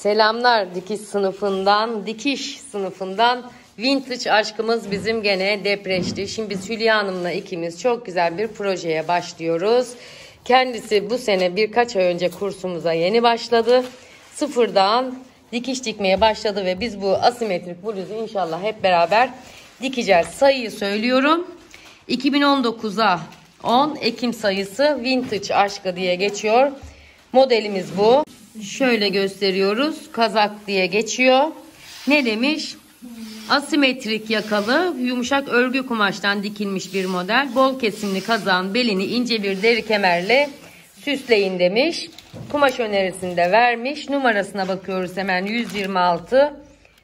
Selamlar dikiş sınıfından vintage aşkımız bizim gene depreşti. Şimdi biz Hülya Hanım'la ikimiz çok güzel bir projeye başlıyoruz. Kendisi bu sene birkaç ay önce kursumuza yeni başladı. Sıfırdan dikiş dikmeye başladı ve biz bu asimetrik bluzu inşallah hep beraber dikeceğiz. Sayıyı söylüyorum. 2019'a 10 Ekim sayısı vintage aşkı diye geçiyor. Modelimiz bu. Şöyle gösteriyoruz. Kazak diye geçiyor. Ne demiş? Asimetrik yakalı yumuşak örgü kumaştan dikilmiş bir model. Bol kesimli kazağın belini ince bir deri kemerle süsleyin demiş. Kumaş önerisini de vermiş. Numarasına bakıyoruz hemen 126.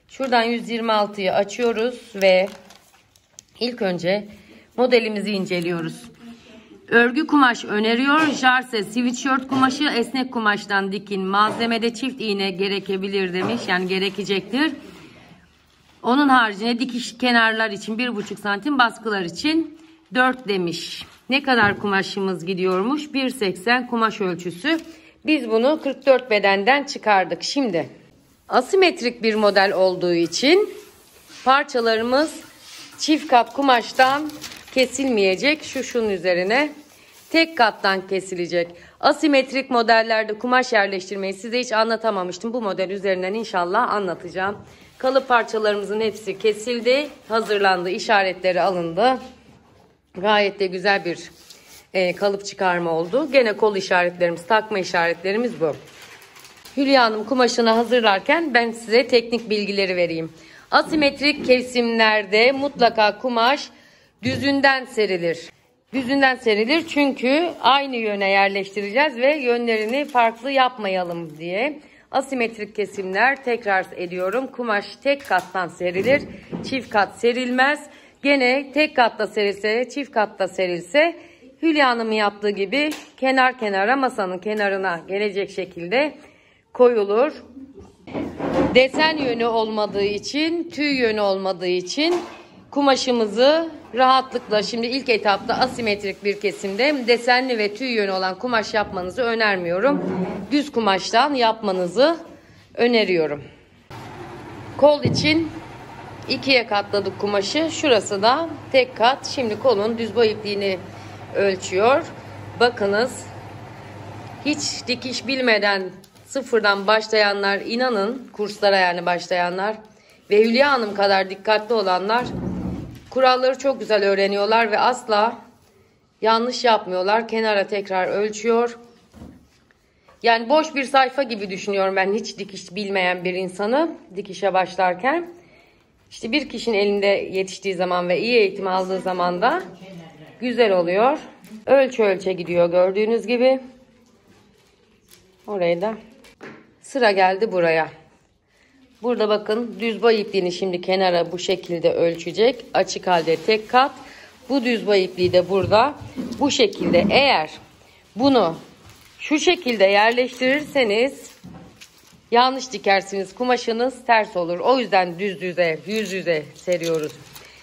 Şuradan 126'yı açıyoruz ve ilk önce modelimizi inceliyoruz. Örgü kumaş öneriyor. Jarse sweatshirt kumaşı esnek kumaştan dikin. Malzemede çift iğne gerekebilir demiş. Yani gerekecektir. Onun haricinde dikiş kenarlar için 1,5 santim, baskılar için 4 demiş. Ne kadar kumaşımız gidiyormuş? 1,80 kumaş ölçüsü. Biz bunu 44 bedenden çıkardık. Şimdi asimetrik bir model olduğu için parçalarımız çift kat kumaştan kesilmeyecek. Şunun üzerine tek kattan kesilecek. Asimetrik modellerde kumaş yerleştirmeyi size hiç anlatamamıştım. Bu model üzerinden inşallah anlatacağım. Kalıp parçalarımızın hepsi kesildi. Hazırlandı. İşaretleri alındı. Gayet de güzel bir kalıp çıkarma oldu. Gene kol işaretlerimiz, takma işaretlerimiz bu. Hülya Hanım kumaşını hazırlarken ben size teknik bilgileri vereyim. Asimetrik kesimlerde mutlaka kumaş düzünden serilir. Düzünden serilir çünkü aynı yöne yerleştireceğiz ve yönlerini farklı yapmayalım diye. Asimetrik kesimler, tekrar ediyorum, kumaş tek kattan serilir. Çift kat serilmez. Gene tek katta serilse, çift katta serilse Hülya Hanım'ın yaptığı gibi kenar kenara, masanın kenarına gelecek şekilde koyulur. Desen yönü olmadığı için, tüy yönü olmadığı için kumaşımızı rahatlıkla, şimdi ilk etapta asimetrik bir kesimde desenli ve tüy yönü olan kumaş yapmanızı önermiyorum. Düz kumaştan yapmanızı öneriyorum. Kol için ikiye katladık kumaşı. Şurası da tek kat. Şimdi kolun düz boy ipliğini ölçüyor. Bakınız, hiç dikiş bilmeden sıfırdan başlayanlar, inanın kurslara yani başlayanlar ve Hülya Hanım kadar dikkatli olanlar kuralları çok güzel öğreniyorlar ve asla yanlış yapmıyorlar. Kenara tekrar ölçüyor. Yani boş bir sayfa gibi düşünüyorum ben hiç dikiş bilmeyen bir insanı dikişe başlarken. İşte bir kişinin elinde yetiştiği zaman ve iyi eğitim aldığı zaman da güzel oluyor. Ölçü ölçe gidiyor gördüğünüz gibi. Orayı da sıra geldi buraya. Burada bakın düz boy ipliğini şimdi kenara bu şekilde ölçecek. Açık halde tek kat. Bu düz boy ipliği de burada. Bu şekilde, eğer bunu şu şekilde yerleştirirseniz yanlış dikersiniz. Kumaşınız ters olur. O yüzden düz yüz yüze seriyoruz.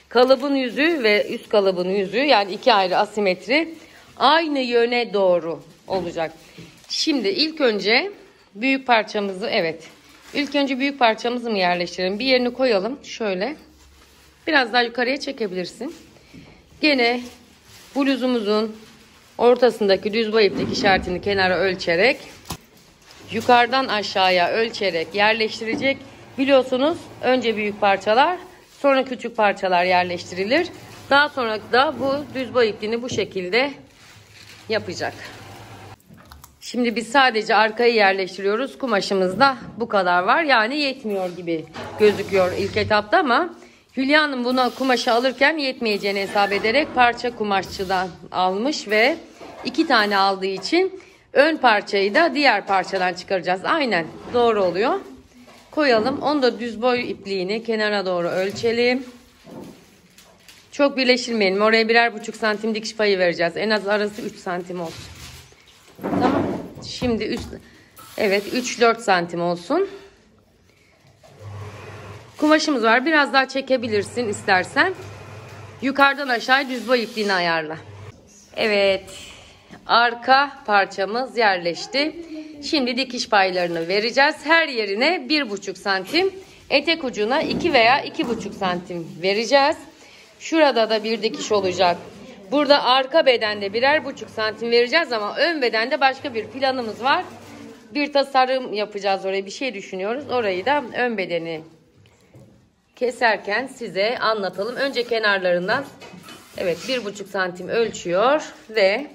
Kalıbın yüzü ve üst kalıbın yüzü, yani iki ayrı asimetri aynı yöne doğru olacak. Şimdi ilk önce büyük parçamızı, İlk önce büyük parçamızı mı yerleştirelim? Bir yerini koyalım. Şöyle. Biraz daha yukarıya çekebilirsin. Gene bluzumuzun ortasındaki düz boy iplik işaretini kenara ölçerek, yukarıdan aşağıya ölçerek yerleştirecek. Biliyorsunuz önce büyük parçalar, sonra küçük parçalar yerleştirilir. Daha sonra da bu düz boy ipliğini bu şekilde yapacak. Şimdi biz sadece arkayı yerleştiriyoruz. Kumaşımızda bu kadar var. Yani yetmiyor gibi gözüküyor ilk etapta ama Hülya Hanım buna kumaşı alırken yetmeyeceğini hesap ederek parça kumaşçıdan almış ve 2 tane aldığı için ön parçayı da diğer parçadan çıkaracağız. Aynen doğru oluyor. Koyalım. Onu da düz boy ipliğini kenara doğru ölçelim. Çok birleştirmeyelim. Oraya 1,5 santim dikiş payı vereceğiz. En az arası 3 santim olsun. Tamam. Şimdi 3-4 santim olsun. Kumaşımız var. Biraz daha çekebilirsin istersen. Yukarıdan aşağı düz boy ipliğini ayarla. Evet. Arka parçamız yerleşti. Şimdi dikiş paylarını vereceğiz. Her yerine 1,5 santim, etek ucuna 2 veya 2,5 santim vereceğiz. Şurada da bir dikiş olacak. Burada arka bedende 1,5 santim vereceğiz ama ön bedende başka bir planımız var. Bir tasarım yapacağız, oraya bir şey düşünüyoruz. Orayı da ön bedeni keserken size anlatalım. Önce kenarlarından evet 1,5 santim ölçüyor ve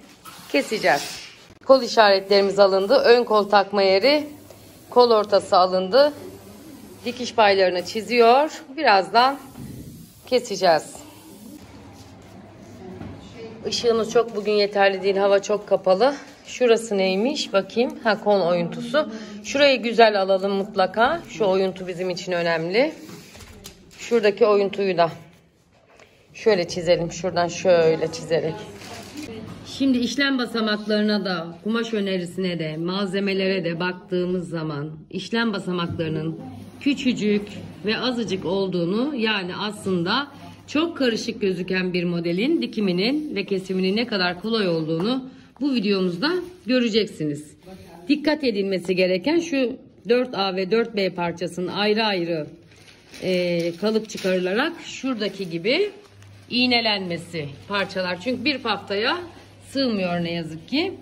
keseceğiz. Kol işaretlerimiz alındı. Ön kol takma yeri, kol ortası alındı. Dikiş paylarını çiziyor. Birazdan keseceğiz. Işığımız çok bugün yeterli değil. Hava çok kapalı. Şurası neymiş? Bakayım. Ha, kol oyuntusu. Şurayı güzel alalım mutlaka. Şu oyuntu bizim için önemli. Şuradaki oyuntuyu da şöyle çizelim. Şuradan şöyle çizerek. Şimdi işlem basamaklarına da, kumaş önerisine de, malzemelere de baktığımız zaman işlem basamaklarının küçücük ve azıcık olduğunu, yani aslında çok karışık gözüken bir modelin dikiminin ve kesiminin ne kadar kolay olduğunu bu videomuzda göreceksiniz. Dikkat edilmesi gereken şu 4A ve 4B parçasının ayrı ayrı kalıp çıkarılarak şuradaki gibi iğnelenmesi parçalar. Çünkü bir paftaya sığmıyor ne yazık ki.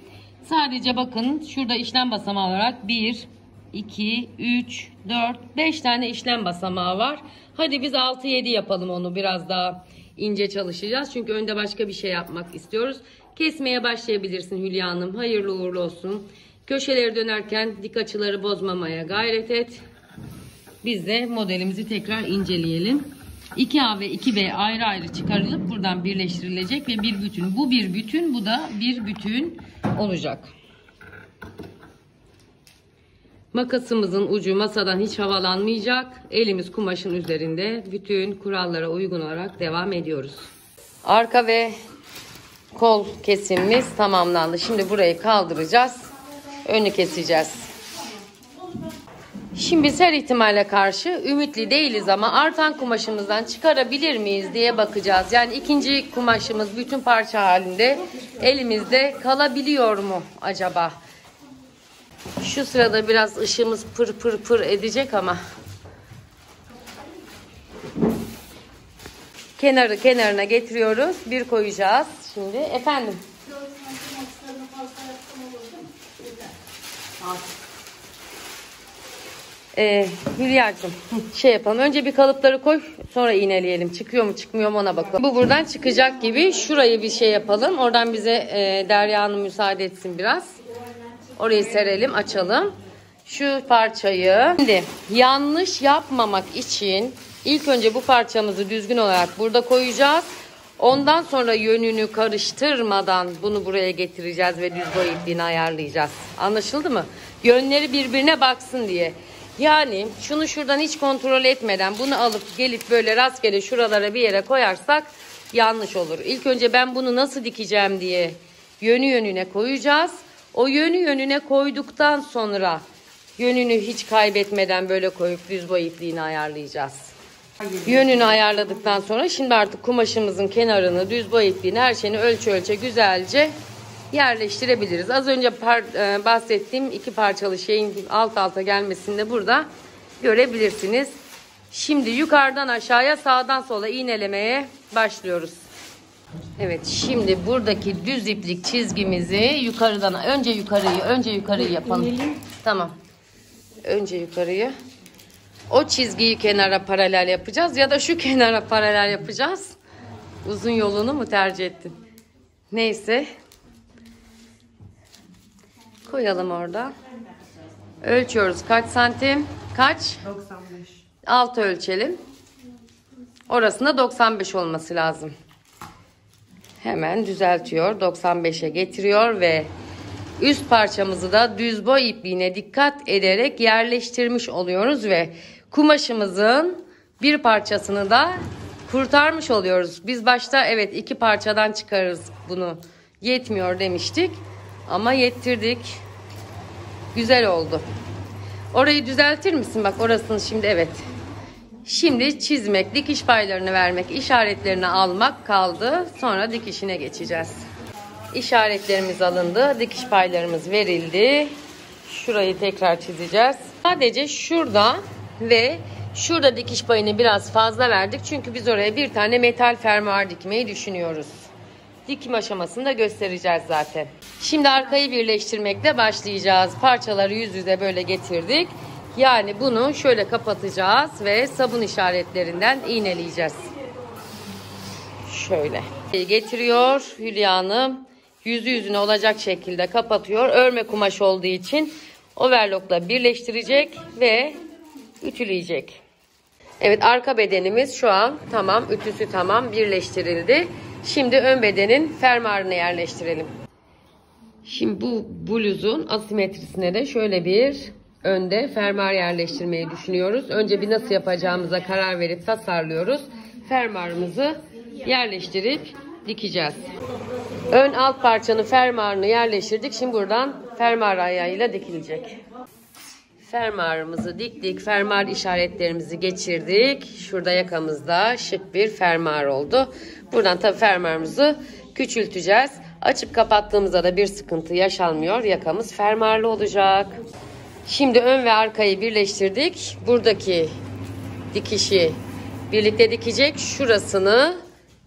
Sadece bakın şurada işlem basamağı olarak 1, 2, 3, 4, 5 tane işlem basamağı var. Hadi biz 6-7 yapalım, onu biraz daha ince çalışacağız. Çünkü önde başka bir şey yapmak istiyoruz. Kesmeye başlayabilirsin Hülya Hanım. Hayırlı uğurlu olsun. Köşeleri dönerken dik açıları bozmamaya gayret et. Biz de modelimizi tekrar inceleyelim. 2A ve 2B ayrı ayrı çıkarılıp buradan birleştirilecek ve bir bütün. Bu bir bütün, bu da bir bütün olacak. Makasımızın ucu masadan hiç havalanmayacak. Elimiz kumaşın üzerinde. Bütün kurallara uygun olarak devam ediyoruz. Arka ve kol kesimimiz tamamlandı. Şimdi burayı kaldıracağız. Önü keseceğiz. Şimdi biz her ihtimale karşı ümitli değiliz ama artan kumaşımızdan çıkarabilir miyiz diye bakacağız. Yani ikinci kumaşımız bütün parça halinde elimizde kalabiliyor mu acaba? Şu sırada biraz ışığımız pır pır pır edecek ama kenarı kenarına getiriyoruz. Bir koyacağız şimdi. Efendim? Hülya'cığım şey yapalım. Önce bir kalıpları koy, sonra iğneleyelim. Çıkıyor mu çıkmıyor mu ona bakalım. Bu buradan çıkacak gibi. Şurayı bir şey yapalım. Oradan bize Derya Hanım müsaade etsin biraz. Orayı serelim, açalım. Şu parçayı. Şimdi yanlış yapmamak için ilk önce bu parçamızı düzgün olarak burada koyacağız. Ondan sonra yönünü karıştırmadan bunu buraya getireceğiz ve düz boy ipliğini ayarlayacağız. Anlaşıldı mı? Yönleri birbirine baksın diye. Yani şunu şuradan hiç kontrol etmeden bunu alıp gelip böyle rastgele şuralara bir yere koyarsak yanlış olur. İlk önce ben bunu nasıl dikeceğim diye yönü yönüne koyacağız. O yönü yönüne koyduktan sonra yönünü hiç kaybetmeden böyle koyup düz boy ipliğini ayarlayacağız. Yönünü ayarladıktan sonra şimdi artık kumaşımızın kenarını, düz boy ipliğini, her şeyini ölçe güzelce yerleştirebiliriz. Az önce bahsettiğim iki parçalı şeyin alt alta gelmesini de burada görebilirsiniz. Şimdi yukarıdan aşağıya, sağdan sola iğnelemeye başlıyoruz. Evet, şimdi buradaki düz iplik çizgimizi yukarıdan önce yukarıyı yapalım. Tamam. Önce yukarıyı. O çizgiyi kenara paralel yapacağız ya da şu kenara paralel yapacağız. Uzun yolunu mu tercih ettin? Neyse. Koyalım orada. Ölçüyoruz. Kaç santim? Kaç? 95. Altı ölçelim. Orasında 95 olması lazım. Hemen düzeltiyor. 95'e getiriyor ve üst parçamızı da düz boy ipliğine dikkat ederek yerleştirmiş oluyoruz ve kumaşımızın bir parçasını da kurtarmış oluyoruz. Biz başta evet iki parçadan çıkarırız bunu, yetmiyor demiştik ama yettirdik. Güzel oldu. Orayı düzeltir misin? Bak orasını şimdi evet. Şimdi çizmek, dikiş paylarını vermek, işaretlerini almak kaldı. Sonra dikişine geçeceğiz. İşaretlerimiz alındı. Dikiş paylarımız verildi. Şurayı tekrar çizeceğiz. Sadece şurada ve şurada dikiş payını biraz fazla verdik. Çünkü biz oraya bir tane metal fermuar dikmeyi düşünüyoruz. Dikim aşamasını da göstereceğiz zaten. Şimdi arkayı birleştirmekle başlayacağız. Parçaları yüz yüze böyle getirdik. Yani bunu şöyle kapatacağız ve sabun işaretlerinden iğneleyeceğiz. Şöyle. Getiriyor Hülya Hanım. Yüzü yüzüne olacak şekilde kapatıyor. Örme kumaş olduğu için overlockla birleştirecek ve ütüleyecek. Evet, arka bedenimiz şu an tamam. Ütüsü tamam, birleştirildi. Şimdi ön bedenin fermuarını yerleştirelim. Şimdi bu bluzun asimetrisine de şöyle bir önde fermuar yerleştirmeyi düşünüyoruz. Önce bir nasıl yapacağımıza karar verip tasarlıyoruz. Fermuarımızı yerleştirip dikeceğiz. Ön alt parçanın fermuarını yerleştirdik. Şimdi buradan fermuar ayağıyla dikilecek. Fermuarımızı diktik. Fermuar işaretlerimizi geçirdik. Şurada yakamızda şık bir fermuar oldu. Buradan tabii fermuarımızı küçülteceğiz. Açıp kapattığımızda da bir sıkıntı yaşanmıyor. Yakamız fermuarlı olacak. Şimdi ön ve arkayı birleştirdik. Buradaki dikişi birlikte dikecek. Şurasını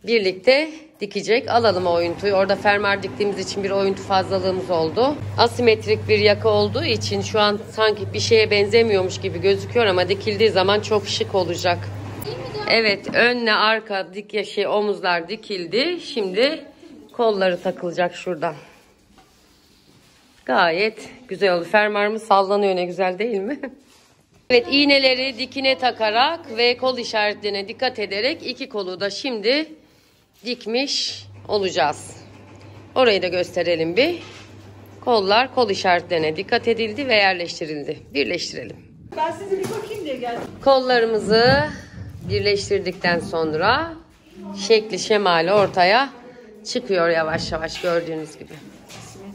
birlikte dikecek. Alalım o oyuntuyu. Orada fermuar diktiğimiz için bir oyuntu fazlalığımız oldu. Asimetrik bir yaka olduğu için şu an sanki bir şeye benzemiyormuş gibi gözüküyor ama dikildiği zaman çok şık olacak. Evet, önle arka omuzlar dikildi. Şimdi kolları takılacak şuradan. Gayet güzel oldu. Fermuarımız sallanıyor, ne güzel değil mi? Evet, iğneleri dikine takarak ve kol işaretlerine dikkat ederek iki kolu da şimdi dikmiş olacağız. Orayı da gösterelim bir. Kollar kol işaretlerine dikkat edildi ve yerleştirildi. Birleştirelim. Ben size bir bakayım diye geldim. Kollarımızı birleştirdikten sonra şekli şemali ortaya çıkıyor yavaş yavaş, gördüğünüz gibi.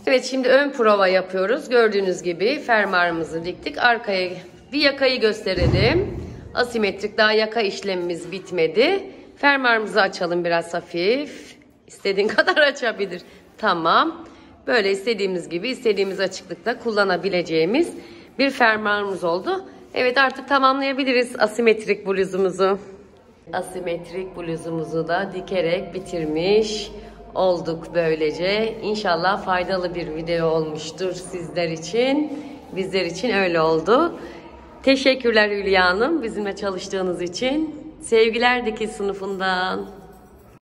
Evet, şimdi ön prova yapıyoruz. Gördüğünüz gibi fermuarımızı diktik. Arkaya bir yakayı gösterelim. Asimetrik, daha yaka işlemimiz bitmedi. Fermuarımızı açalım biraz hafif. İstediğin kadar açabilir. Tamam. Böyle istediğimiz gibi, istediğimiz açıklıkta kullanabileceğimiz bir fermuarımız oldu. Evet, artık tamamlayabiliriz asimetrik bluzumuzu. Asimetrik bluzumuzu da dikerek bitirmiş olduk böylece. İnşallah faydalı bir video olmuştur sizler için. Bizler için öyle oldu. Teşekkürler Hülya Hanım bizimle çalıştığınız için. Sevgiler dikiş sınıfından.